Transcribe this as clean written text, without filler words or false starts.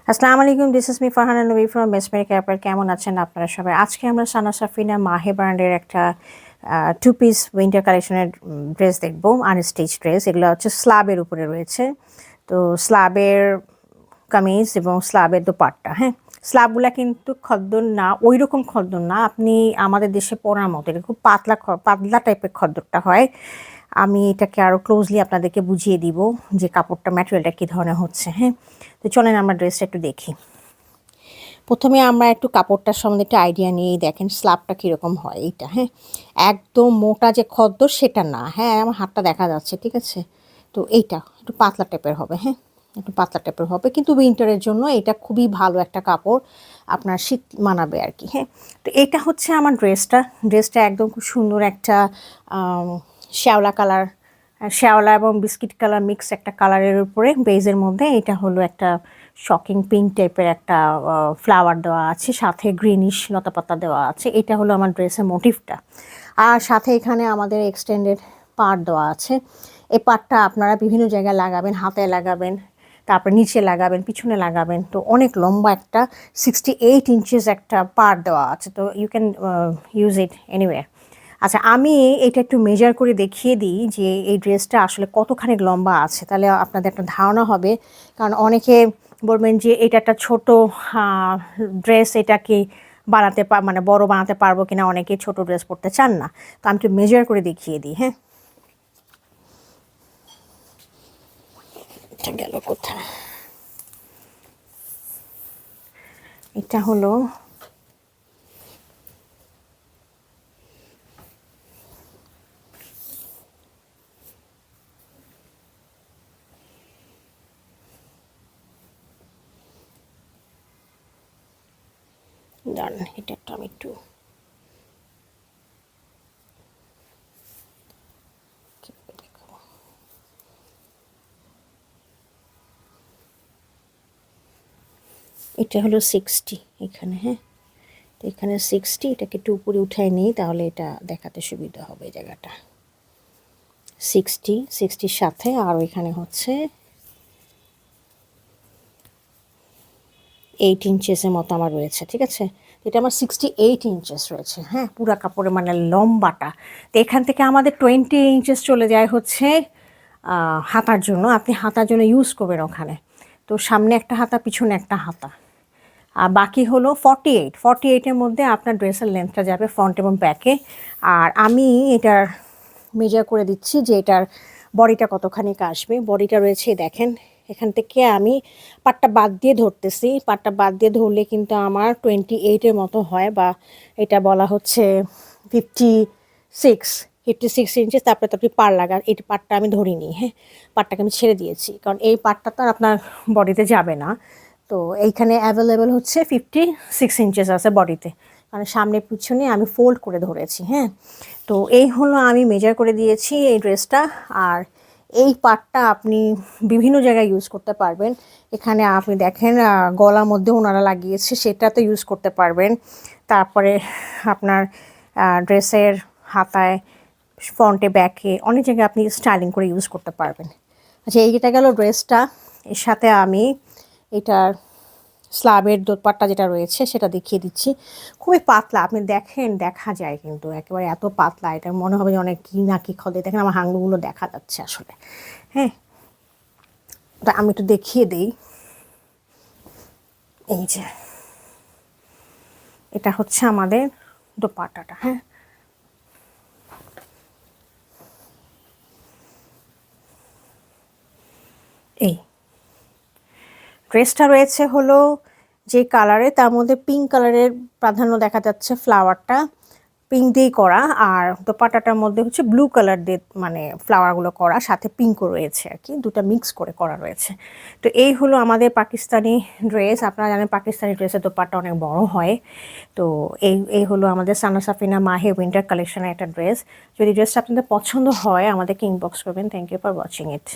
আসসালামু আলাইকুম, this is me Farhana নবী ফ্রম মেসমেরিক অ্যাপার। কেমন আছেন আপনারা সবাই? আজকে আমরা সানা সাফিনা মাহে ব্র্যান্ডের একটা টু পিস উইন্টার কালেকশনের ড্রেস দেখবো, আনস্টিচ ড্রেস। এগুলো হচ্ছে স্লাবের উপরে রয়েছে। তো স্লাবের কামিজ এবং স্লাবের দোপাট্টা। হ্যাঁ, স্লাবগুলা কিন্তু খদ্দর না, ওই রকম খদ্দর না আপনি আমাদের দেশে পরার মতো। এটা খুব পাতলা টাইপের খদ্দরটা হয়। আমি এটাকে আরও ক্লোজলি আপনাদেরকে বুঝিয়ে দিব যে কাপড়টা, ম্যাটেরিয়ালটা কী ধরনের হচ্ছে। হ্যাঁ, তো চলেন আমরা ড্রেসটা একটু দেখি। প্রথমে আমরা একটু কাপড়টার সম্বন্ধে একটা আইডিয়া নিয়েই দেখেন স্লাবটা কীরকম হয়। এইটা হ্যাঁ, একদম মোটা যে খদ্দর সেটা না। হ্যাঁ, আমার হাতটা দেখা যাচ্ছে, ঠিক আছে। তো এইটা একটু পাতলা টাইপের হবে। হ্যাঁ, একটু পাতলা টাইপের হবে, কিন্তু উইন্টারের জন্য এটা খুবই ভালো একটা কাপড়, আপনার শীত মানাবে আর কি। হ্যাঁ, তো এটা হচ্ছে আমার ড্রেসটা একদম খুব সুন্দর একটা শ্যাওলা কালার, শ্যাওলা এবং বিস্কিট কালার মিক্স একটা কালারের উপরে বেজের মধ্যে এটা হলো একটা শকিং পিঙ্ক টাইপের একটা ফ্লাওয়ার দেওয়া আছে, সাথে গ্রিনিশ লতাপাতা দেওয়া আছে। এটা হলো আমার ড্রেসের মোটিভটা। আর সাথে এখানে আমাদের এক্সটেন্ডেড পাড় দেওয়া আছে। এই পাড়টা আপনারা বিভিন্ন জায়গায় লাগাবেন, হাতে লাগাবেন, তারপর নিচে লাগাবেন, পিছনে লাগাবেন। তো অনেক লম্বা একটা 68 ইঞ্চেস একটা পাড় দেওয়া আছে। তো you can use it anywhere. আচ্ছা, আমি এটা একটু মেজার করে দেখিয়ে দিই যে এই ড্রেসটা আসলে কতখানি লম্বা আছে, তাহলে আপনাদের একটা ধারণা হবে। কারণ অনেকে বলবেন যে এটা একটা ছোট ড্রেস, এটা কি বানাতে মানে বড় বানাতে পারবো কিনা, অনেকে ছোট ড্রেস পরতে চান না। তো আমি একটু মেজার করে দেখিয়ে দিই। হ্যাঁ, এটা গেল কোথায়? এটা হলো দাঁড়ান, এটা একটু আমি একটু এটা হলো 60 এখানে। হ্যাঁ, তো এখানে 60, এটাকে একটু উপরে উঠাই নিই, তাহলে এটা দেখাতে সুবিধা হবে। এই জায়গাটা 60-60-র সাথে আর এখানে হচ্ছে 8 ইঞ্চেসের মতো আমার রয়েছে, ঠিক আছে। এটা আমার 68 ইঞ্চেস রয়েছে। হ্যাঁ, পুরা কাপড়ে মানে লম্বাটা। তো এখান থেকে আমাদের 20 ইঞ্চেস চলে যায় হচ্ছে হাতার জন্য। আপনি হাতার জন্য ইউজ করবেন ওখানে। তো সামনে একটা হাতা, পিছনে একটা হাতা, আর বাকি হলো 48-48-এর মধ্যে আপনার ড্রেসের লেন্থটা যাবে ফ্রন্ট এবং ব্যাকে। আর আমি এটার মেজার করে দিচ্ছি যে এটার বডিটা কতখানি আসবে। বডিটা রয়েছে দেখেন, এখান থেকে আমি পাটটা বাদ দিয়ে ধরতেছি। পাটটা বাদ দিয়ে ধরলে কিন্তু আমার 28-এর মতো হয়, বা এটা বলা হচ্ছে 56 ইঞ্চেস। তারপরে তো আপনি পাড় লাগান, এই পাটটা আমি ধরিনি। হ্যাঁ, পাটটাকে আমি ছেড়ে দিয়েছি, কারণ এই পাটটা তো আর আপনার বডিতে যাবে না। তো এইখানে অ্যাভেলেবেল হচ্ছে 56 ইঞ্চেস আছে বডিতে, কারণ সামনে পিছনে আমি ফোল্ড করে ধরেছি। হ্যাঁ, তো এই হলো আমি মেজার করে দিয়েছি এই ড্রেসটা। আর এই পার্টটা আপনি বিভিন্ন জায়গায় ইউজ করতে পারবেন। এখানে আপনি দেখেন গলার মধ্যে ওনারা লাগিয়েছে, সেটাতে ইউজ করতে পারবেন। তারপরে আপনার ড্রেসের হাতায়, ফ্রন্টে, ব্যাকে অনেক জায়গায় আপনি স্টাইলিং করে ইউজ করতে পারবেন। আচ্ছা, এইটা গেল ড্রেসটা। এর সাথে আমি এটার স্লাবের দোপাট্টা যেটা রয়েছে সেটা দেখিয়ে দিচ্ছি। খুবই পাতলা, আপনি দেখেন, দেখা যায় কিন্তু একেবারে এত পাতলা, এটা মনে হবে যে অনেক কি না কি খদে। দেখেন আমার হাঙ্গুগুলো দেখা যাচ্ছে আসলে। হ্যাঁ, ওটা আমি একটু দেখিয়ে দিই। এই যে এটা হচ্ছে আমাদের দোপাট্টাটা। হ্যাঁ, এই ড্রেসটা রয়েছে হলো যে কালারে, তার মধ্যে পিঙ্ক কালারের প্রাধান্য দেখা যাচ্ছে, ফ্লাওয়ারটা পিঙ্ক দিয়েই করা। আর দোপাট্টাটার মধ্যে হচ্ছে ব্লু কালার দিয়ে মানে ফ্লাওয়ারগুলো করা, সাথে পিঙ্কও রয়েছে আর কি, দুটা মিক্স করে করা রয়েছে। তো এই হলো আমাদের পাকিস্তানি ড্রেস। আপনারা জানেন পাকিস্তানি ড্রেসের দোপাট্টা অনেক বড় হয়। তো এই হলো আমাদের সানা সাফিনা মাহে উইন্টার কালেকশনের একটা ড্রেস। যদি ড্রেসটা আপনাদের পছন্দ হয় আমাদেরকে ইনবক্স করবেন। Thank you for watching it.